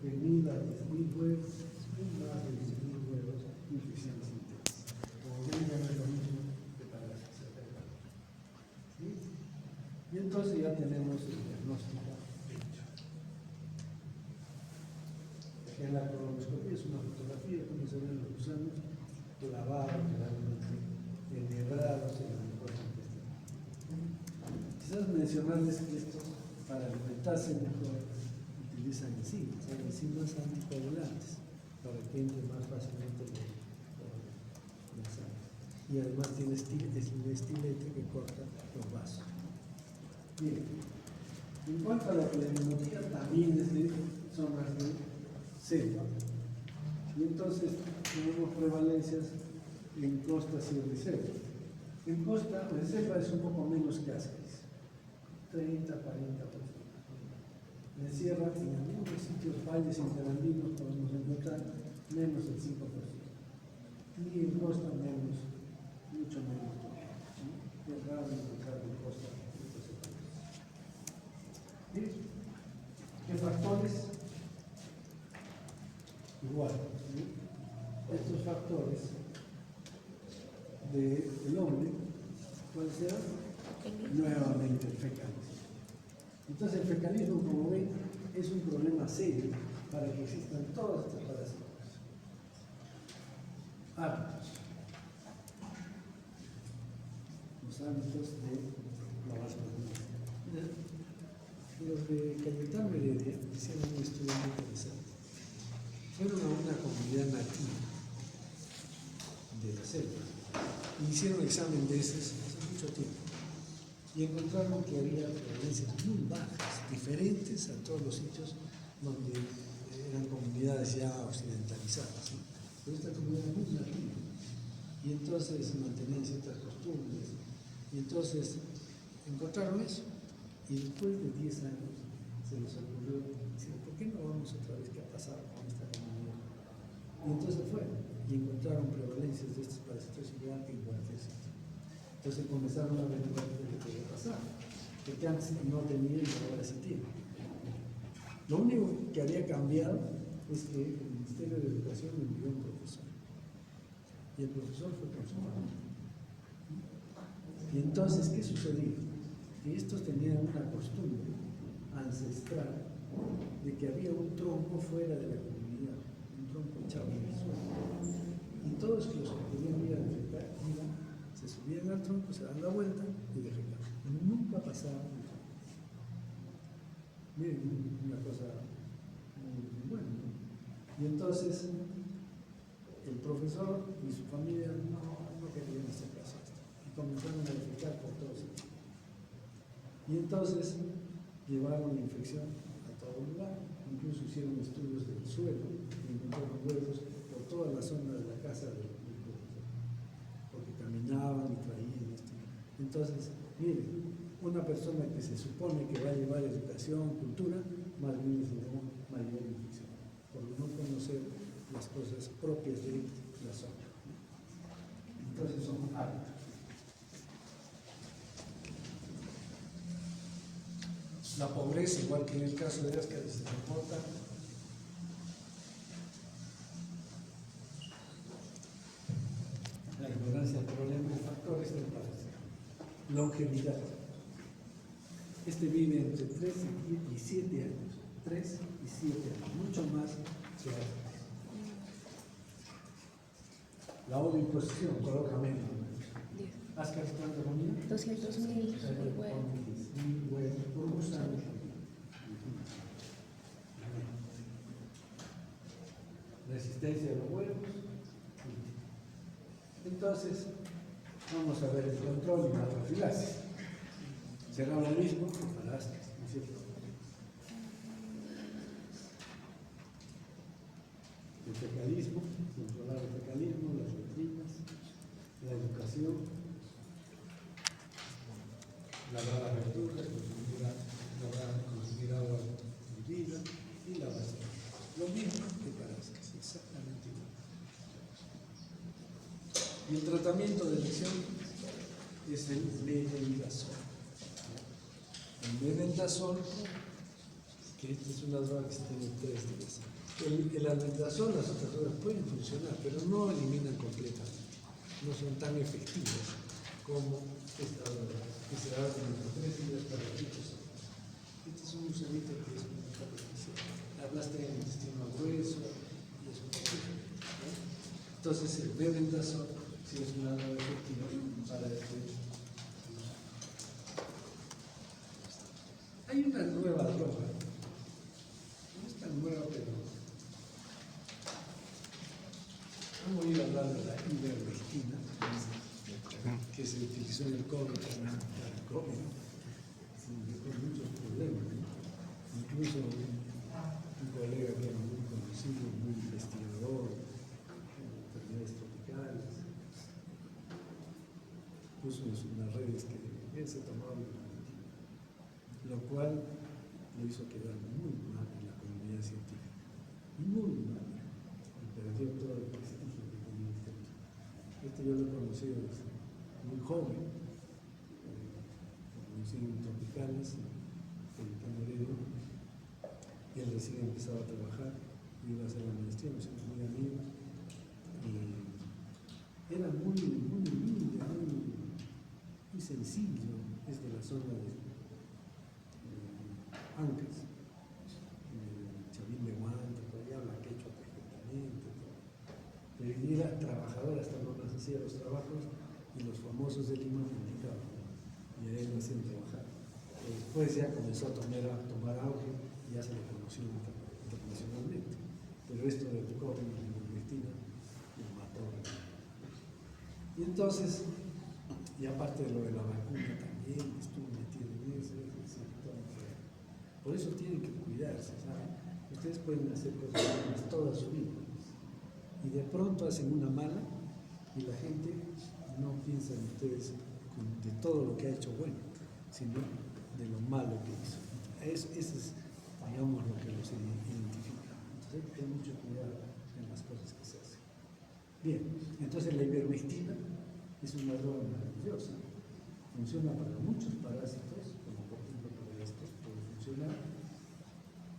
Speaker 1: de 1000 a 10.000 huevos, y más de 10.000 huevos, infecciones intensas. Como ven, ya no es lo mismo que para la sociedad. ¿Sí? Y entonces ya tenemos el diagnóstico hecho. En la colonoscopia es una fotografía, como se ven los gusanos, clavados, realmente enhebrados en el cuerpo intestinal. Quizás mencionarles que estos, para alimentarse mejor, utilizan enzimas anticoagulantes, para que entre más fácilmente la sangre. Y además tiene un estilete que corta los vasos. Bien, en cuanto a la pneumonía, también son las de cepa. Y entonces tenemos prevalencias en costas y reserva. En costa, reserva es un poco menos que Ascaris, 30, 40%. En sierra, en algunos sitios, valles interandinos, podemos encontrar menos del 5%. Y en costa, menos, mucho menos. Es raro encontrar en costa estos efectos. ¿Bien? ¿Qué factores? Igual. ¿Sí? Estos factores del hombre, ¿cuáles serán? Nuevamente el fecalismo. Entonces el fecalismo, como ven, es un problema serio para que existan todas estas parásitos. Hábitos. Los hábitos de la vascularidad. Los de Cayetano Heredia hicieron un estudio muy interesante. Fueron a una comunidad nativa de la selva y hicieron un examen de heces hace mucho tiempo y encontraron que había prevalencias muy bajas, diferentes a todos los sitios donde eran comunidades ya occidentalizadas, ¿no? Pero esta comunidad era muy nativa y entonces mantenían ciertas costumbres y entonces encontraron eso y después de 10 años se les ocurrió decir, ¿por qué no vamos otra vez? ¿Qué ha pasado con esta comunidad? Y entonces fueron y encontraron prevalencias de estos parásitos igual que en cualquier sitio. Entonces comenzaron a ver qué le podía pasar, porque antes no tenían y ahora sí tienen. Lo único que había cambiado es que el Ministerio de Educación envió un profesor y el profesor fue con su familia. Y entonces, ¿qué sucedió? Que estos tenían una costumbre ancestral de que había un tronco fuera de la comunidad, un tronco echado en el suelo. Y todos los que querían ir a defecar iban, se subían al tronco, se daban la vuelta y defecaban. Nunca pasaban el tronco. Miren, una cosa muy buena, ¿no? Y entonces el profesor y su familia no querían hacer caso a esto. Y comenzaron a defecar por todos sitios. Y entonces llevaron la infección a todo lugar, incluso hicieron estudios del suelo y encontraron huevos por toda la zona de la casa del profesor, porque caminaban y traían esto. Entonces, miren, una persona que se supone que va a llevar educación, cultura, más bien les llevó mayor infección, por no conocer las cosas propias de la zona. Entonces son hábitos. La pobreza, igual que en el caso de Ascaris, se reporta. La ignorancia del problema de factores del parásito. Longevidad. Este vive entre 3 y 7 años. 3 y 7 años, mucho más que Ascaris. La ovoimposición coloca menos. Ascaris, ¿cuánto comía?
Speaker 2: 200.000 huevos.
Speaker 1: Por gusano. Resistencia de los huevos. Entonces, vamos a ver el control y la profilaxis. Será lo mismo que para Ascaris, ¿no es cierto? El fecalismo, controlar el fecalismo, las rutinas, la educación. Lavar las verduras, consumir agua hervida y la base. Lo mismo que para Ascaris, exactamente igual. Y el tratamiento de elección es el mebendazol. El mebendazol, que esta es una droga que se tiene 3 días. El albendazol, las otras drogas pueden funcionar, pero no eliminan completamente. No son tan efectivas como esta droga, que se da entre 3 días para hablaste del intestino grueso y eso también, ¿no? Entonces el mebendazol sí es una droga efectiva para este. Hay una nueva droga, no es tan nueva, pero han oído hablar de la ivermectina, que se utilizó en el COVID, para el COVID, dejó muchos problemas, ¿no? Incluso un colega que era muy conocido, muy investigador en enfermedades tropicales, puso en las redes que él se tomaba ivermectina, lo cual lo hizo quedar muy mal en la comunidad científica, muy mal, y perdió todo el prestigio que tenía este. Yo lo he conocido desde muy joven, lo conocí en Tropicales, en Heredia, y él recién empezaba a trabajar, y iba a hacer la maestría, nos hicimos muy amigos, y era muy humilde, muy sencillo, es de la zona de Ancas, Chavín de Guante, todavía habla quechua perfectamente, pero era trabajador, hasta no las hacía los trabajos, y los famosos de Lima me indicaban, y a él lo hacían trabajar. Después ya comenzó a tomar auge y ya se le conoció internacionalmente. Pero esto del COVID y la ivermectina lo mató. Y entonces, y aparte de lo de la vacuna también, estuvo metido en eso. Por eso tienen que cuidarse, ¿saben? Ustedes pueden hacer cosas buenas toda su vida, y de pronto hacen una mala, y la gente no piensa en ustedes de todo lo que ha hecho bueno, sino de lo malo que hizo. Eso es, digamos, lo que los identifica. Entonces hay mucho cuidado en las cosas que se hacen. Bien, entonces la ivermectina es una droga maravillosa. Funciona para muchos parásitos, como por ejemplo para estos, puede funcionar,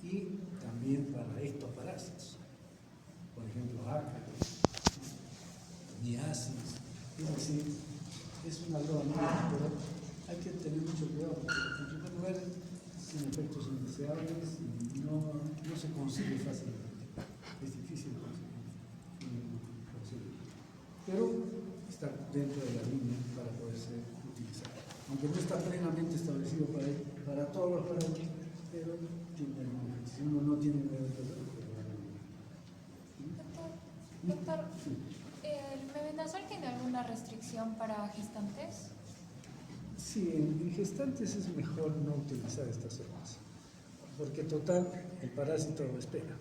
Speaker 1: y también para estos parásitos. Por ejemplo, ácaros, niasis, es decir, es una droga muy buena, pero hay que tener mucho cuidado porque en primer lugar tiene efectos indeseables y no se consigue fácilmente, es difícil conseguir, pero está dentro de la línea para poderse utilizar, aunque no está plenamente establecido para todos los parámetros, pero si uno no tiene
Speaker 5: Doctor, ¿el mebendazol tiene alguna restricción para gestantes?
Speaker 1: Sí, en gestantes es mejor no utilizar estas drogas, porque total, el parásito espera,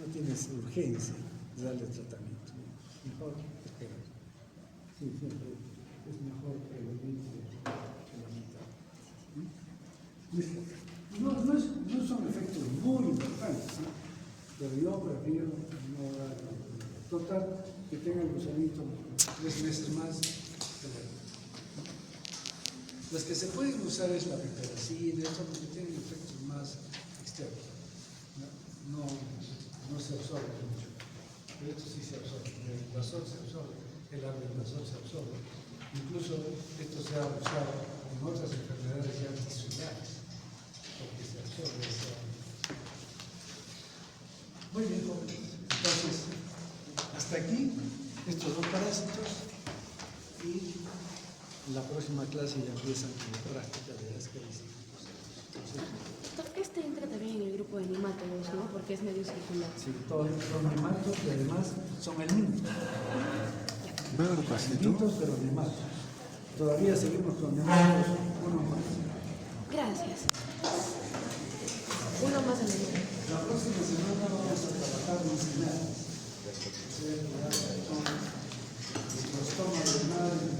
Speaker 1: no tienes urgencia de darle tratamiento, mejor esperar. Sí, siempre es mejor prevenir que lamentar. No son efectos muy importantes, ¿no? Pero yo prefiero no dar. Total, que tenga el gusanito 3 meses más. Las que se pueden usar es la piperacina, eso porque tienen efectos más externos. No se absorbe mucho. Pero esto sí se absorbe. El invasor se absorbe, el arbendazol se absorbe. Incluso esto se ha usado en otras enfermedades ya tisulares, porque se absorbe esa. Muy bien, jóvenes. Entonces, hasta aquí, estos dos parásitos, y en la próxima clase ya empiezan con la práctica de las características.
Speaker 2: Doctor, este entra también en el grupo de nemátodos, ¿no? Porque es medio circular.
Speaker 1: Sí, todos son nematos y además son el mismo. Mitos, pero nematos. Todavía seguimos con nematos, uno más.
Speaker 2: Gracias. Uno más al menos.
Speaker 1: La próxima semana vamos a trabajar en sinales. Los tomas de mar y